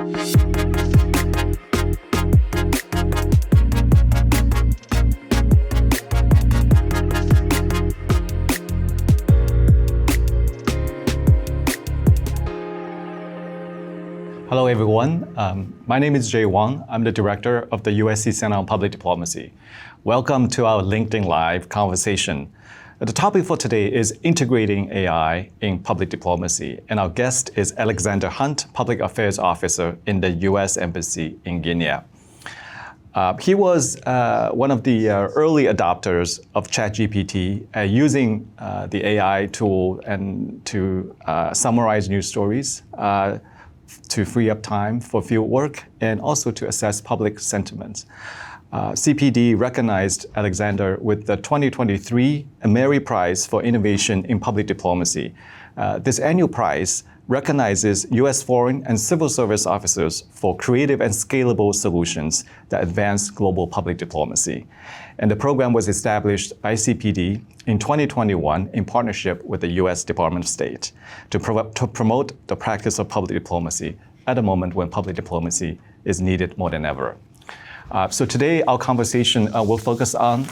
Hello, everyone. My name is Jay Wang. I'm the director of the USC Center on Public Diplomacy. Welcome to our LinkedIn Live conversation. The topic for today is integrating AI in public diplomacy, and our guest is Alexander Hunt, Public Affairs Officer in the U.S. Embassy in Guinea. He was one of the early adopters of ChatGPT, using the AI tool and to summarize news stories, to free up time for field work, and also to assess public sentiment. CPD recognized Alexander with the 2023 Ameri Prize for Innovation in Public Diplomacy. This annual prize recognizes U.S. foreign and civil service officers for creative and scalable solutions that advance global public diplomacy. And the program was established by CPD in 2021 in partnership with the U.S. Department of State to promote the practice of public diplomacy at a moment when public diplomacy is needed more than ever. So today, our conversation will focus on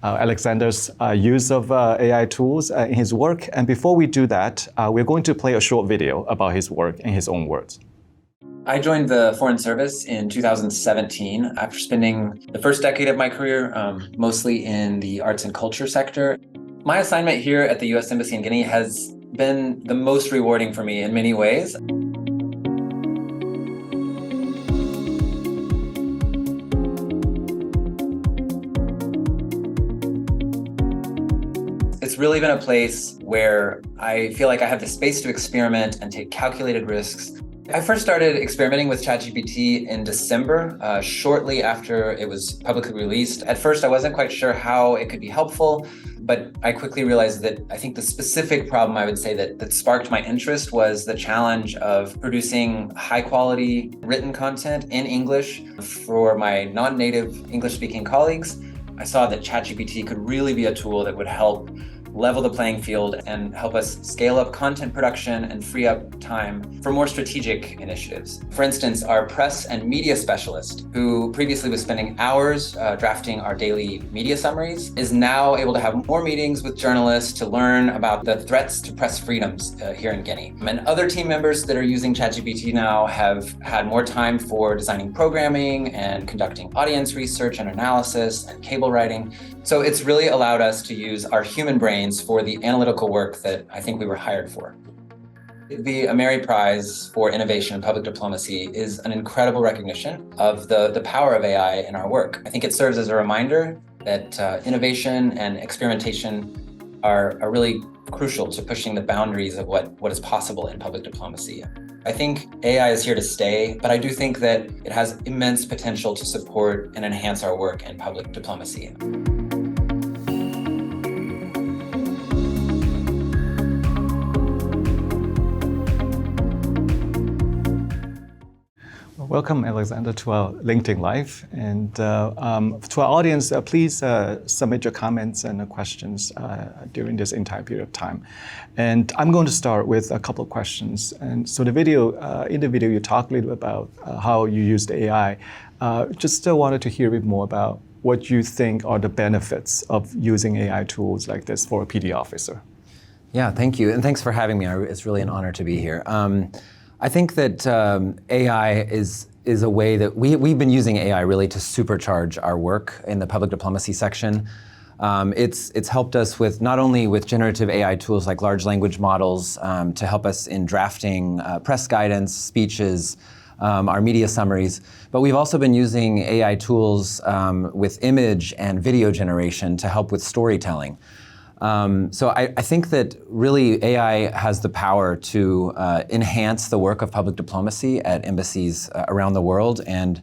Alexander's use of AI tools in his work. And before we do that, we're going to play a short video about his work in his own words. I joined the Foreign Service in 2017 after spending the first decade of my career mostly in the arts and culture sector. My assignment here at the U.S. Embassy in Guinea has been the most rewarding for me in many ways. It's really been a place where I feel like I have the space to experiment and take calculated risks. I first started experimenting with ChatGPT in December, shortly after it was publicly released. At first, I wasn't quite sure how it could be helpful, but I quickly realized that I think the specific problem I would say that sparked my interest was the challenge of producing high quality written content in English for my non-native English-speaking colleagues. I saw that ChatGPT could really be a tool that would help level the playing field and help us scale up content production and free up time for more strategic initiatives. For instance, our press and media specialist, who previously was spending hours drafting our daily media summaries, is now able to have more meetings with journalists to learn about the threats to press freedoms here in Guinea. And other team members that are using ChatGPT now have had more time for designing programming and conducting audience research and analysis and cable writing. So it's really allowed us to use our human brains for the analytical work that I think we were hired for. The Ameri Prize for Innovation in Public Diplomacy is an incredible recognition of the power of AI in our work. I think it serves as a reminder that innovation and experimentation are really crucial to pushing the boundaries of what is possible in public diplomacy. I think AI is here to stay, but I do think that it has immense potential to support and enhance our work in public diplomacy. Welcome, Alexander, to our LinkedIn Live. And to our audience, please submit your comments and questions during this entire period of time. And I'm going to start with a couple of questions. And so in the video, you talked a little bit about how you used AI. Just wanted to hear a bit more about what you think are the benefits of using AI tools like this for a PD officer. Yeah, thank you. And thanks for having me. It's really an honor to be here. I think that AI is a way that we've been using AI really to supercharge our work in the public diplomacy section. It's helped us with not only with generative AI tools like large language models to help us in drafting press guidance, speeches, our media summaries, but we've also been using AI tools with image and video generation to help with storytelling. So I think that really AI has the power to enhance the work of public diplomacy at embassies around the world, and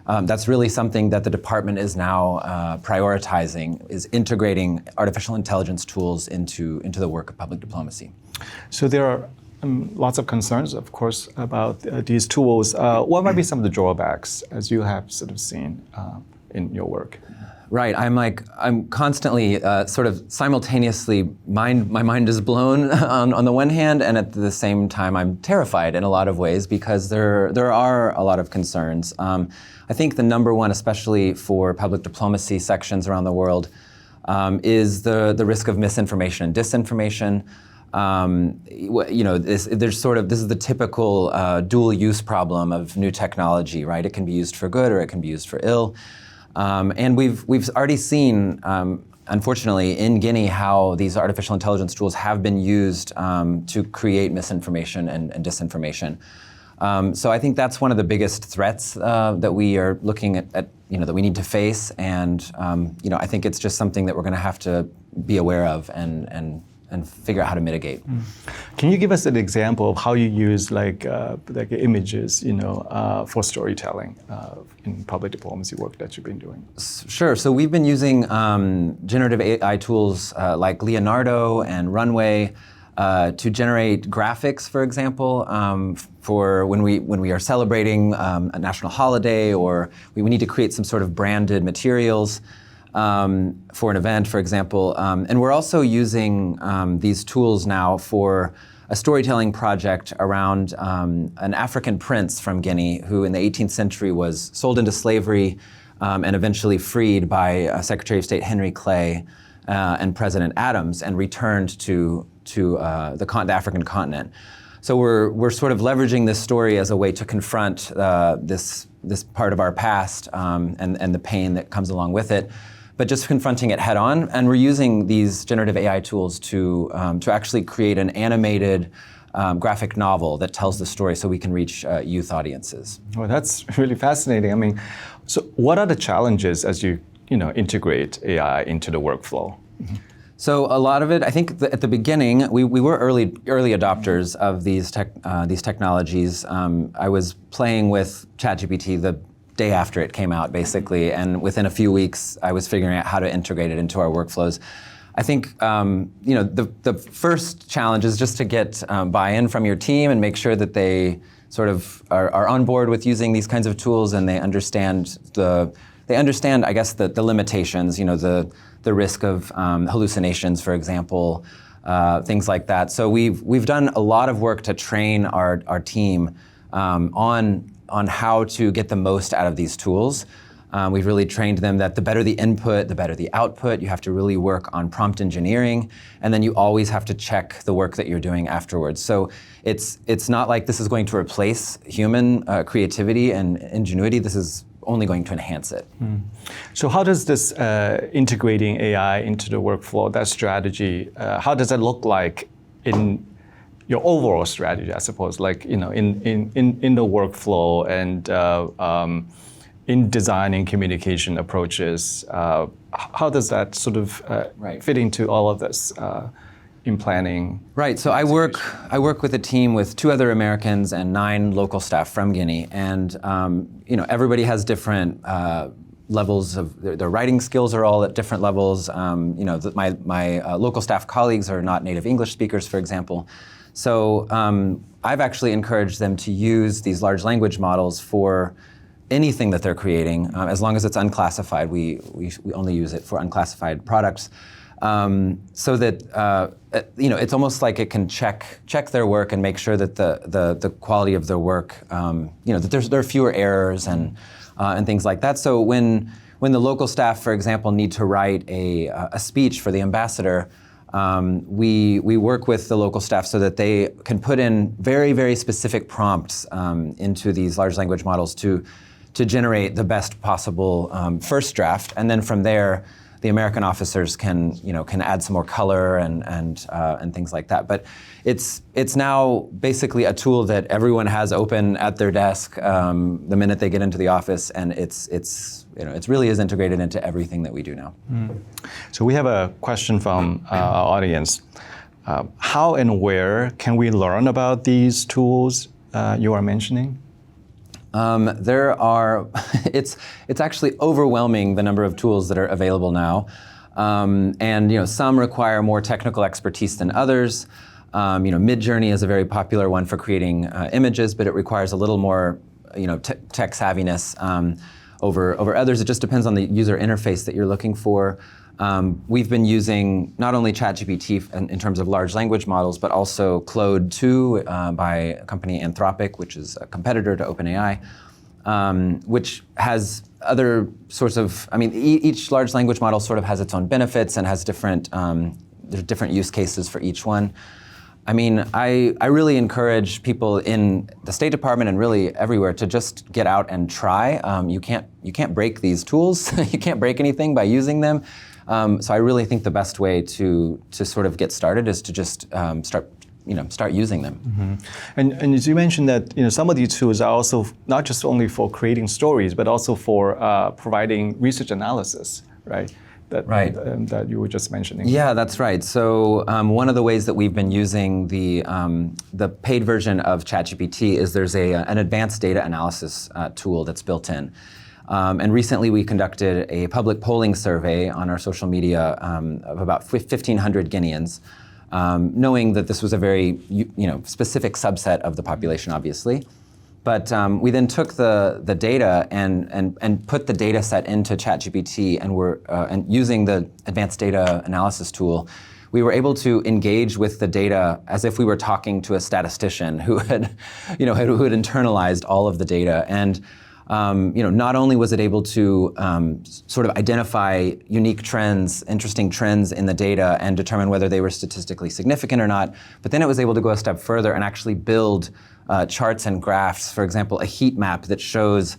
that's really something that the department is now prioritizing, is integrating artificial intelligence tools into the work of public diplomacy. So there are lots of concerns, of course, about these tools. What might be some of the drawbacks, as you have sort of seen in your work? Right. I'm constantly sort of simultaneously my mind is blown on the one hand, and at the same time I'm terrified in a lot of ways because there are a lot of concerns. I think the number one, especially for public diplomacy sections around the world, is the risk of misinformation and disinformation. This is the typical dual use problem of new technology, right? It can be used for good or it can be used for ill. And we've already seen, unfortunately, in Guinea how these artificial intelligence tools have been used to create misinformation and disinformation. So I think that's one of the biggest threats that we are looking at that we need to face. And I think it's just something that we're going to have to be aware of and figure out how to mitigate. Can you give us an example of how you use like images, for storytelling in public diplomacy work that you've been doing? Sure. So we've been using generative AI tools like Leonardo and Runway to generate graphics, for example, for when we are celebrating a national holiday, or we need to create some sort of branded materials. For an event, for example. And we're also using these tools now for a storytelling project around an African prince from Guinea who in the 18th century was sold into slavery and eventually freed by Secretary of State Henry Clay and President Adams and returned to the African continent. So we're sort of leveraging this story as a way to confront this part of our past and the pain that comes along with it, but just confronting it head on. And we're using these generative AI tools to actually create an animated graphic novel that tells the story so we can reach youth audiences. Well, that's really fascinating. I mean, so what are the challenges as you integrate AI into the workflow? Mm-hmm. So a lot of it, I think at the beginning, we were early adopters of these technologies. I was playing with ChatGPT the day after it came out, basically, and within a few weeks, I was figuring out how to integrate it into our workflows. I think the first challenge is just to get buy-in from your team and make sure that they sort of are on board with using these kinds of tools and they understand I guess the limitations, the risk of hallucinations, for example, things like that. So we've done a lot of work to train our team on how to get the most out of these tools. We've really trained them that the better the input, the better the output. You have to really work on prompt engineering, and then you always have to check the work that you're doing afterwards. So it's not like this is going to replace human creativity and ingenuity. This is only going to enhance it. So how does this integrating AI into the workflow, that strategy, how does that look like in your overall strategy, I suppose, like in the workflow and in designing communication approaches? How does that sort of fit into all of this in planning? Right. So I work with a team with 2 other Americans and 9 local staff from Guinea, and everybody has different levels of their writing skills are all at different levels. My local staff colleagues are not native English speakers, for example. So I've actually encouraged them to use these large language models for anything that they're creating, as long as it's unclassified. We only use it for unclassified products, so that it's almost like it can check their work and make sure that the quality of their work, that there are fewer errors and things like that. So when the local staff, for example, need to write a speech for the ambassador, we work with the local staff so that they can put in very, very specific prompts into these large language models to generate the best possible first draft, and then from there, the American officers can add some more color and things like that. But it's now basically a tool that everyone has open at their desk the minute they get into the office, and it really is integrated into everything that we do now. So we have a question from our audience. How and where can we learn about these tools you are mentioning? It's actually overwhelming the number of tools that are available now. And some require more technical expertise than others. Midjourney is a very popular one for creating images, but it requires a little more tech savviness. over others. It just depends on the user interface that you're looking for. We've been using not only ChatGPT in terms of large language models, but also Claude 2 by a company Anthropic, which is a competitor to OpenAI, which has other sorts of, each large language model sort of has its own benefits and has different, there's different use cases for each one. I really encourage people in the State Department and really everywhere to just get out and try. You can't break these tools. You can't break anything by using them. So I really think the best way to sort of get started is to just start using them. Mm-hmm. And as you mentioned that some of these tools are also not just only for creating stories, but also for providing research analysis, right? That you were just mentioning. Yeah, that's right. So one of the ways that we've been using the paid version of ChatGPT is there's an advanced data analysis tool that's built in. And recently we conducted a public polling survey on our social media of about 1,500 Guineans, knowing that this was a very specific subset of the population, obviously. But we then took the data and put the data set into ChatGPT, and using the advanced data analysis tool, we were able to engage with the data as if we were talking to a statistician who had internalized all of the data. And not only was it able to sort of identify unique trends, interesting trends in the data and determine whether they were statistically significant or not, but then it was able to go a step further and actually build charts and graphs, for example, a heat map that shows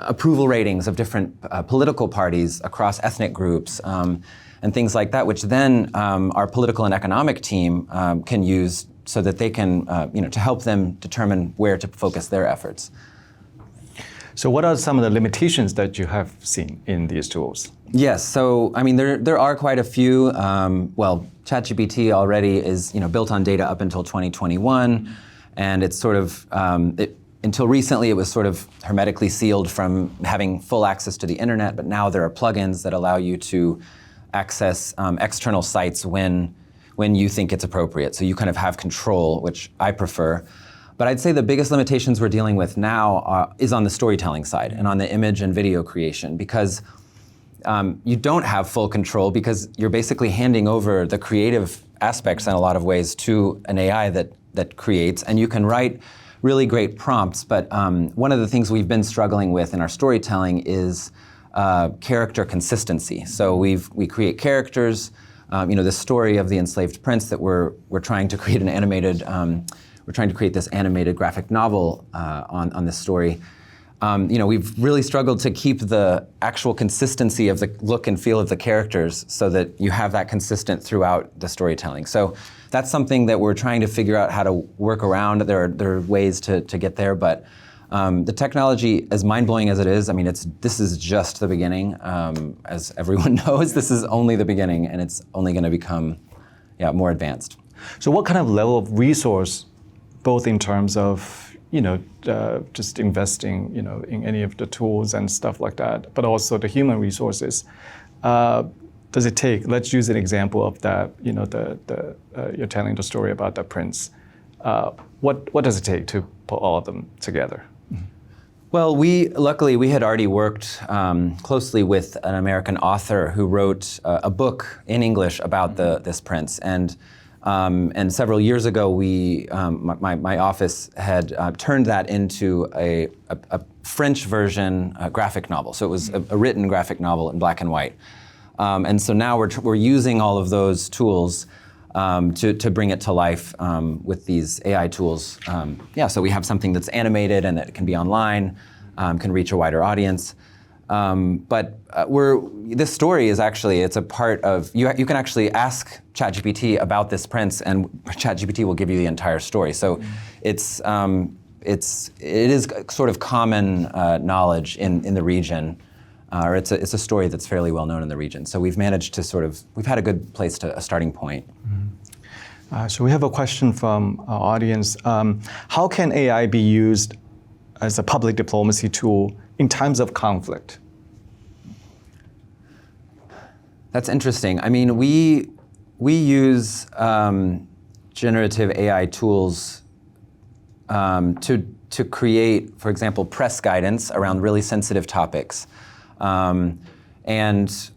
approval ratings of different political parties across ethnic groups, and things like that, which then our political and economic team can use so that they can, to help them determine where to focus their efforts. So what are some of the limitations that you have seen in these tools? Yes, so there are quite a few. ChatGPT already is built on data up until 2021, and it's sort of until recently it was sort of hermetically sealed from having full access to the internet. But now there are plugins that allow you to access external sites when you think it's appropriate. So you kind of have control, which I prefer. But I'd say the biggest limitations we're dealing with now is on the storytelling side and on the image and video creation, because you don't have full control because you're basically handing over the creative aspects in a lot of ways to an AI that creates, and you can write really great prompts. But one of the things we've been struggling with in our storytelling is character consistency. So we create characters. The story of the enslaved prince that we're trying to create an animated. We're trying to create this animated graphic novel on this story. We've really struggled to keep the actual consistency of the look and feel of the characters so that you have that consistent throughout the storytelling. So that's something that we're trying to figure out how to work around. There are ways to get there, but the technology, as mind-blowing as it is, this is just the beginning. As everyone knows, this is only the beginning, and it's only going to become more advanced. So what kind of level of resource, both in terms of just investing in any of the tools and stuff like that, but also the human resources, does it take? Let's use an example of that. You're telling the story about the prince. What does it take to put all of them together? Well, luckily we had already worked closely with an American author who wrote a book in English about this prince, and several years ago my office had turned that into a French version graphic novel. So it was a written graphic novel in black and white, and so now we're using all of those tools to bring it to life with these AI tools. So we have something that's animated and that can be online, can reach a wider audience. But this story is actually, it's a part of, you can actually ask ChatGPT about this prince and ChatGPT will give you the entire story. So it is sort of common knowledge in the region. Or it's a story that's fairly well known in the region. So we've managed to we've had a good place a starting point. Mm-hmm. So we have a question from our audience. How can AI be used as a public diplomacy tool in times of conflict? That's interesting. We use generative AI tools to create, for example, press guidance around really sensitive topics. And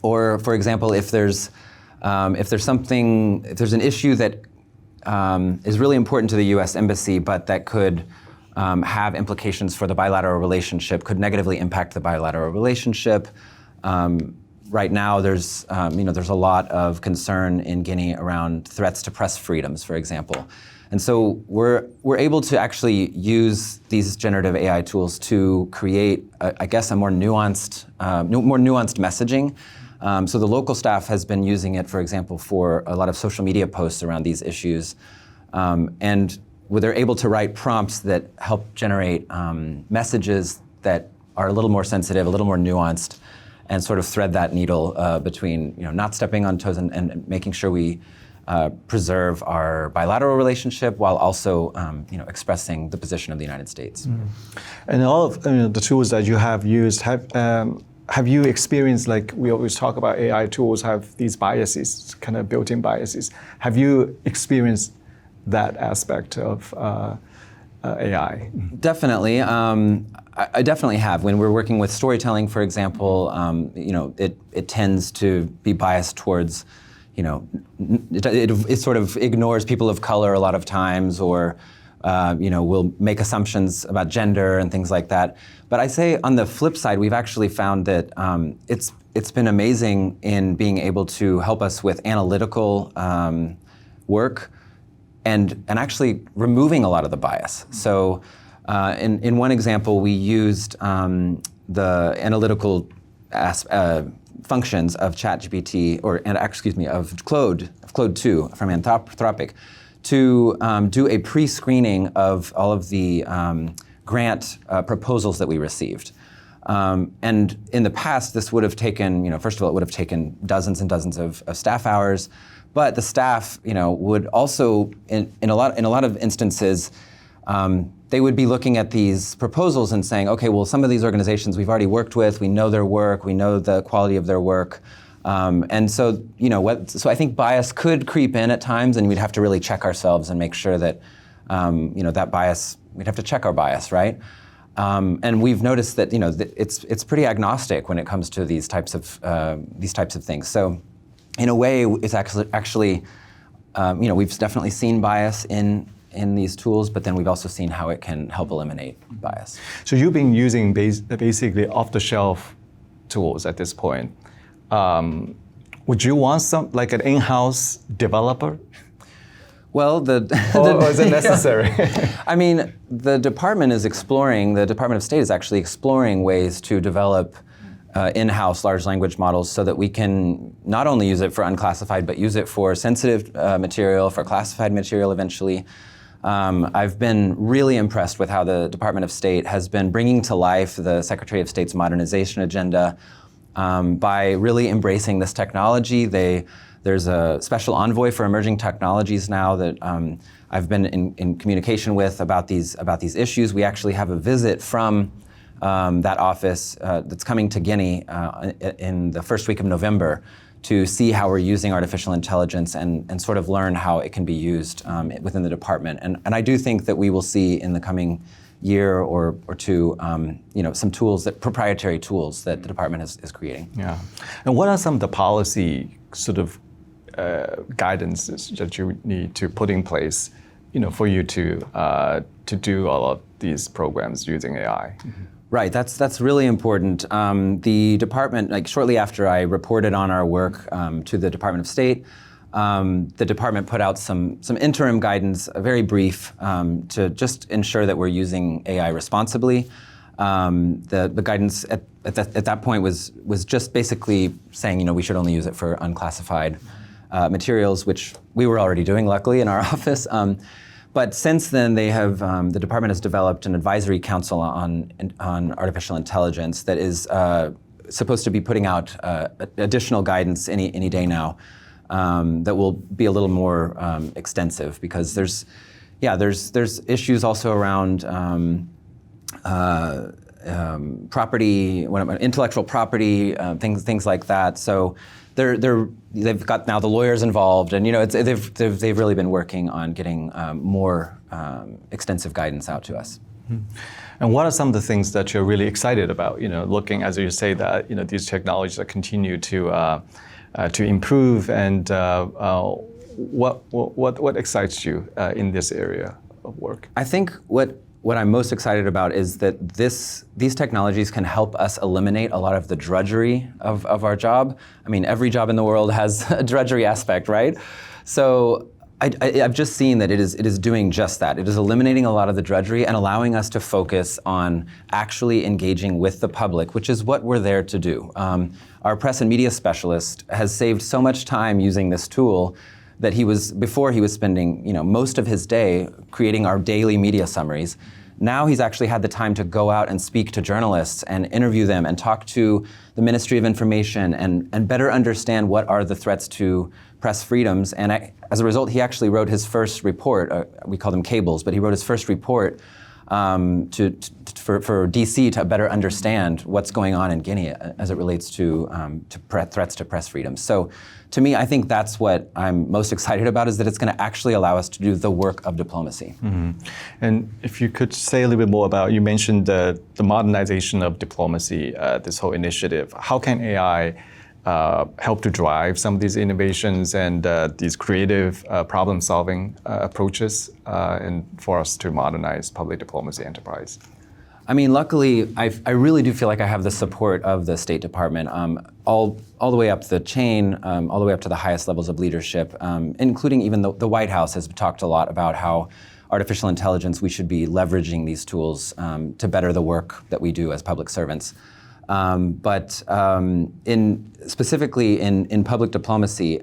or, for example, if there's an issue that is really important to the U.S. Embassy, but that could have implications for the bilateral relationship, could negatively impact the bilateral relationship. Right now, there's a lot of concern in Guinea around threats to press freedoms, for example. And so we're able to actually use these generative AI tools to create, I guess, a more nuanced messaging. So the local staff has been using it, for example, for a lot of social media posts around these issues. And where they're able to write prompts that help generate messages that are a little more sensitive, a little more nuanced, and sort of thread that needle between not stepping on toes and making sure we preserve our bilateral relationship while also expressing the position of the United States. Mm. And all of the tools that you have used, have you experienced, like we always talk about AI tools have these biases, kind of built-in biases. Have you experienced that aspect of AI? Definitely. I definitely have. When we're working with storytelling, for example, it tends to be biased towards, it sort of ignores people of color a lot of times, or will make assumptions about gender and things like that. But I say on the flip side, we've actually found that it's been amazing in being able to help us with analytical work and actually removing a lot of the bias. So in one example, we used the analytical functions of ChatGPT, of Claude 2 from Anthropic, to do a pre-screening of all of the grant proposals that we received. And in the past, this would have taken, first of all, it would have taken dozens and dozens of staff hours, but the staff, would also, in a lot of instances, they would be looking at these proposals and saying, okay, well, some of these organizations we've already worked with, we know their work, we know the quality of their work. And so, so I think bias could creep in at times, and we'd have to really check ourselves and make sure that, that bias, we'd have to check our bias, right? And we've noticed that, it's pretty agnostic when it comes to these types of things. So, in a way, it's actually, we've definitely seen bias in these tools, but then we've also seen how it can help eliminate bias. So you've been using basically off-the-shelf tools at this point. Would you want like an in-house developer? Well, or is it necessary? I mean, the Department of State is actually exploring ways to develop in-house large language models so that we can not only use it for unclassified, but use it for sensitive material, for classified material eventually. I've been really impressed with how the Department of State has been bringing to life the Secretary of State's modernization agenda by really embracing this technology. There's a special envoy for emerging technologies now that I've been in communication with about these issues. We actually have a visit from that office that's coming to Guinea in the first week of November to see how we're using artificial intelligence and sort of learn how it can be used within the department. And I do think that we will see in the coming year or two, some tools, proprietary tools that the department is creating. Yeah. And what are some of the policy sort of guidances that you need to put in place, for you to do all of these programs using AI? Mm-hmm. Right, that's really important. The department, shortly after I reported on our work to the Department of State, the department put out some interim guidance, very brief, to just ensure that we're using AI responsibly. The guidance at that point was just basically saying, we should only use it for unclassified materials, which we were already doing, luckily, in our office. But since then, the department has developed an advisory council on artificial intelligence that is supposed to be putting out additional guidance any day now that will be a little more extensive, because there's issues also around property, intellectual property, things like that. So they've got now the lawyers involved, and they've really been working on getting more extensive guidance out to us. And what are some of the things that you're really excited about? Looking as you say that these technologies that continue to improve, and what excites you in this area of work? I think what I'm most excited about is that these technologies can help us eliminate a lot of the drudgery of our job. I mean, every job in the world has a drudgery aspect, right? So I've just seen that it is doing just that. It is eliminating a lot of the drudgery and allowing us to focus on actually engaging with the public, which is what we're there to do. Our press and media specialist has saved so much time using this tool that before he was spending most of his day creating our daily media summaries. Now he's actually had the time to go out and speak to journalists and interview them and talk to the Ministry of Information and better understand what are the threats to press freedoms. And as a result, he actually wrote his first report. We call them cables, but he wrote his first report for DC to better understand what's going on in Guinea as it relates to threats to press freedoms. So to me, I think that's what I'm most excited about, is that it's going to actually allow us to do the work of diplomacy. Mm-hmm. And if you could say a little bit more about, you mentioned the modernization of diplomacy, this whole initiative. How can AI help to drive some of these innovations and these creative problem-solving approaches and for us to modernize public diplomacy enterprise? I mean, luckily, I really do feel like I have the support of the State Department, all the way up the chain, all the way up to the highest levels of leadership, including even the White House has talked a lot about how artificial intelligence, we should be leveraging these tools to better the work that we do as public servants. But specifically in public diplomacy,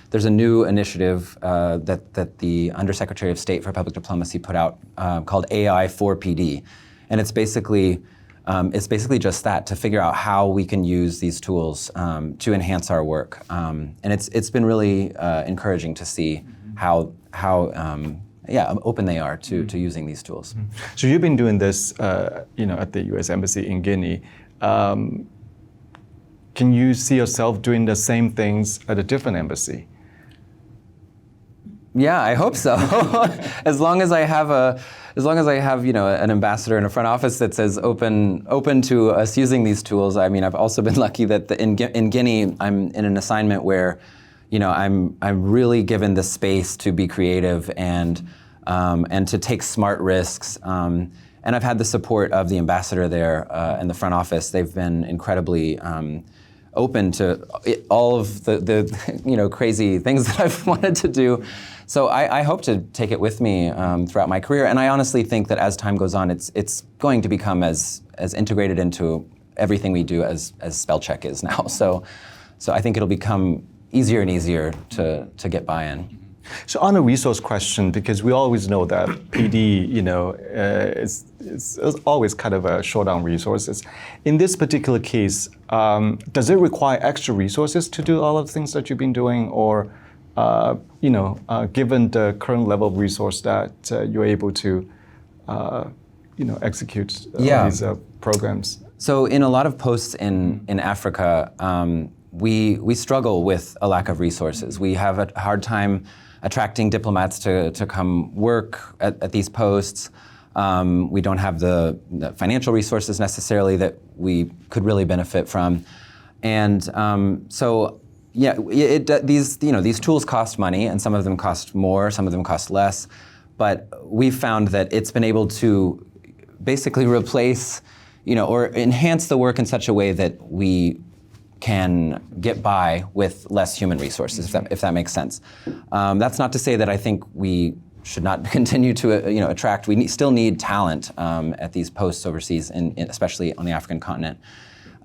there's a new initiative that the Undersecretary of State for Public Diplomacy put out called AI for PD. And it's basically just that, to figure out how we can use these tools to enhance our work. And it's been really encouraging to see how open they are to using these tools. So you've been doing this, at the U.S. Embassy in Guinea. Can you see yourself doing the same things at a different embassy? Yeah, I hope so. As long as I have an ambassador in a front office that says open to us using these tools. I mean, I've also been lucky that in Guinea, I'm in an assignment where, I'm really given the space to be creative and to take smart risks. And I've had the support of the ambassador there in the front office. They've been incredibly open to all of the crazy things that I've wanted to do. So I hope to take it with me throughout my career, and I honestly think that as time goes on, it's going to become as integrated into everything we do as spell check is now. So I think it'll become easier and easier to get buy-in. So on a resource question, because we always know that PD, is always kind of a short on resources. In this particular case, does it require extra resources to do all of the things that you've been doing, or given the current level of resource that you're able to, execute these programs? So in a lot of posts in Africa, we struggle with a lack of resources. We have a hard time attracting diplomats to come work at these posts. We don't have the financial resources necessarily that we could really benefit from. And these tools cost money, and some of them cost more, some of them cost less. But we've found that it's been able to basically replace, or enhance the work in such a way that we can get by with less human resources, if that makes sense. That's not to say that I think we should not continue to attract. We still need talent at these posts overseas, especially on the African continent.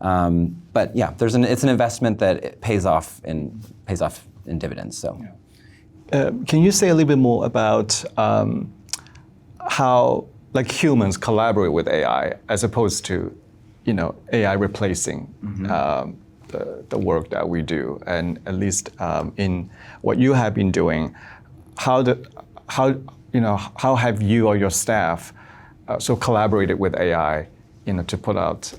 But yeah, it's an investment that it pays off in dividends. So, can you say a little bit more about how humans collaborate with AI as opposed to AI replacing the work that we do, and at least in what you have been doing, how have you or your staff collaborated with AI to put out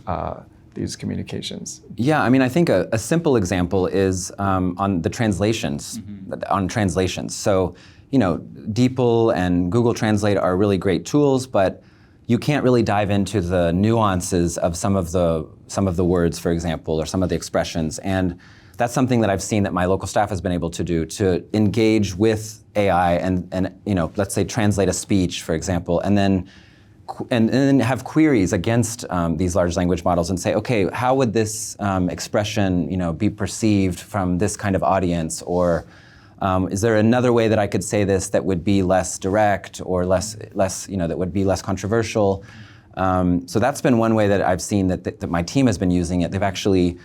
these communications? Yeah, I mean, I think a simple example is on the translations, on translations. So, DeepL and Google Translate are really great tools, but you can't really dive into the nuances of some of the words, for example, or some of the expressions. And that's something that I've seen that my local staff has been able to do, to engage with AI and let's say translate a speech, for example, and then have queries against these large language models and say, okay, how would this expression be perceived from this kind of audience? Or is there another way that I could say this that would be less direct or less that would be less controversial? So that's been one way that I've seen that my team has been using it. They've actually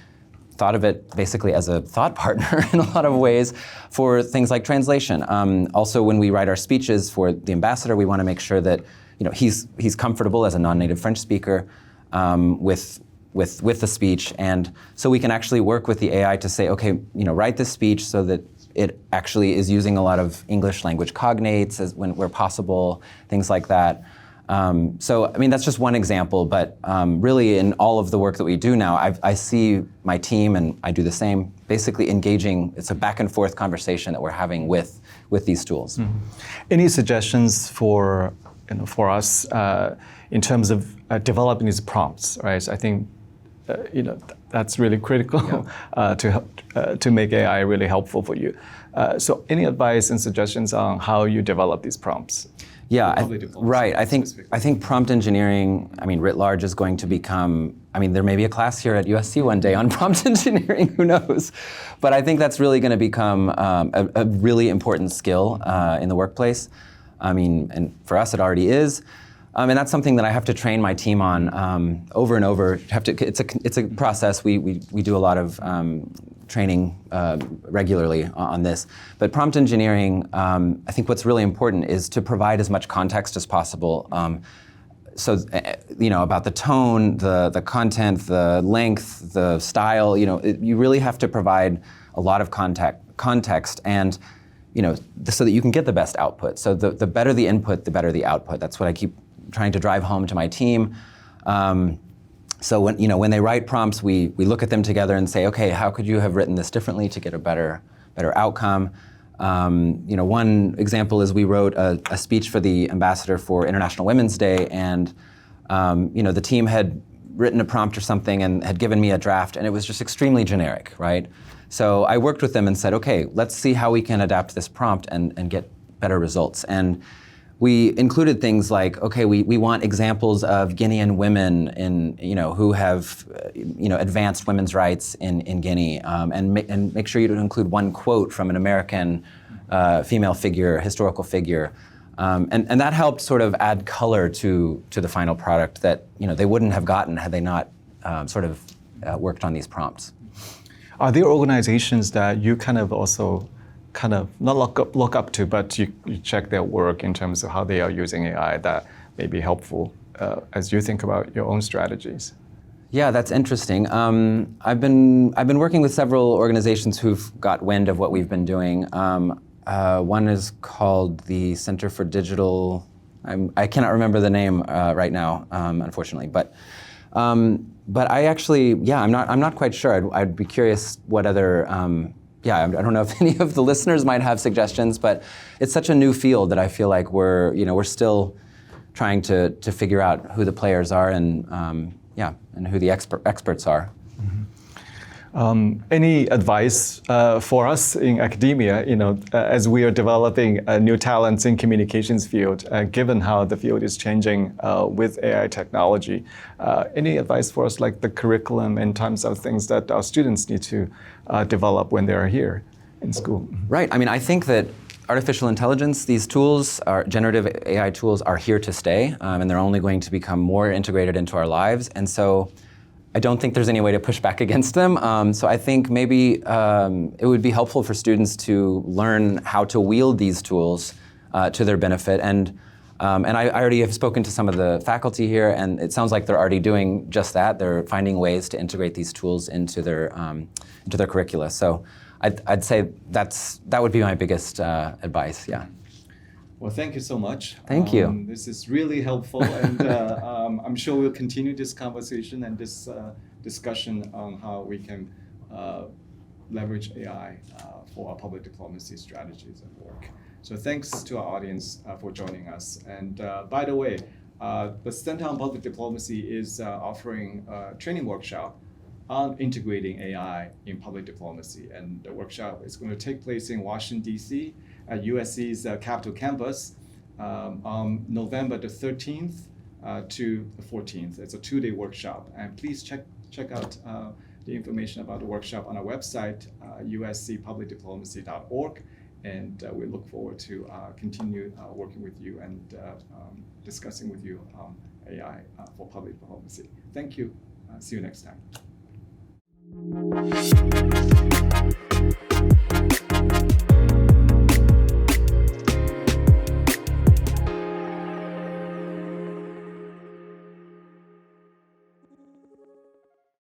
thought of it basically as a thought partner in a lot of ways for things like translation. Also, when we write our speeches for the ambassador, we want to make sure that he's comfortable as a non-native French speaker with the speech, and so we can actually work with the AI to say, okay, write this speech so that it actually is using a lot of English language cognates where possible, things like that. So, I mean, that's just one example, but really in all of the work that we do now, I see my team, and I do the same, basically engaging. It's a back and forth conversation that we're having with these tools. Mm-hmm. Any suggestions for us in terms of developing these prompts, right? I think that's really critical to make AI really helpful for you. So any advice and suggestions on how you develop these prompts? Yeah, right. I think prompt engineering, writ large, is going to become. There may be a class here at USC one day on prompt engineering. Who knows? But I think that's really going to become a really important skill in the workplace. And for us, it already is. And that's something that I have to train my team on over and over. It's a process. We do a lot of training regularly on this. But prompt engineering, I think what's really important is to provide as much context as possible. So, about the tone, the content, the length, the style. You really have to provide a lot of context and. So that you can get the best output. So the better the input, the better the output. That's what I keep trying to drive home to my team. So when they write prompts, we look at them together and say, okay, how could you have written this differently to get a better outcome? One example is we wrote a speech for the ambassador for International Women's Day, and the team had written a prompt or something and had given me a draft, and it was just extremely generic, right? So I worked with them and said, okay, let's see how we can adapt this prompt and get better results. And we included things like, okay, we want examples of Guinean women who have advanced women's rights in Guinea, and make sure you include one quote from an American female figure, historical figure. And that helped sort of add color to the final product that they wouldn't have gotten had they not worked on these prompts. Are there organizations that you also not look up to, but you check their work in terms of how they are using AI that may be helpful as you think about your own strategies? Yeah, that's interesting. I've been working with several organizations who've got wind of what we've been doing. One is called the Center for Digital. I cannot remember the name right now, unfortunately, but I actually, I'm not quite sure. I'd be curious what other. I don't know if any of the listeners might have suggestions, but it's such a new field that I feel like we're still trying to figure out who the players are and who the experts are. Any advice for us in academia, as we are developing new talents in communications field, given how the field is changing with AI technology? Any advice for us, like the curriculum in terms of things that our students need to develop when they are here in school? Right. I think that artificial intelligence, these tools, generative AI tools, are here to stay, and they're only going to become more integrated into our lives. And so I don't think there's any way to push back against them. So I think maybe it would be helpful for students to learn how to wield these tools to their benefit. And I already have spoken to some of the faculty here, and it sounds like they're already doing just that. They're finding ways to integrate these tools into their curricula. So I'd say that would be my biggest advice. Yeah. Well, thank you so much. Thank you. This is really helpful, and I'm sure we'll continue this conversation and this discussion on how we can leverage AI for our public diplomacy strategies and work. So thanks to our audience for joining us. And by the way, the Center on Public Diplomacy is offering a training workshop on integrating AI in public diplomacy. And the workshop is going to take place in Washington, D.C. at USC's Capitol campus on November the 13th to the 14th. It's a 2-day workshop. And please check out the information about the workshop on our website, uscpublicdiplomacy.org. And we look forward to continue working with you and discussing with you AI for public diplomacy. Thank you. See you next time.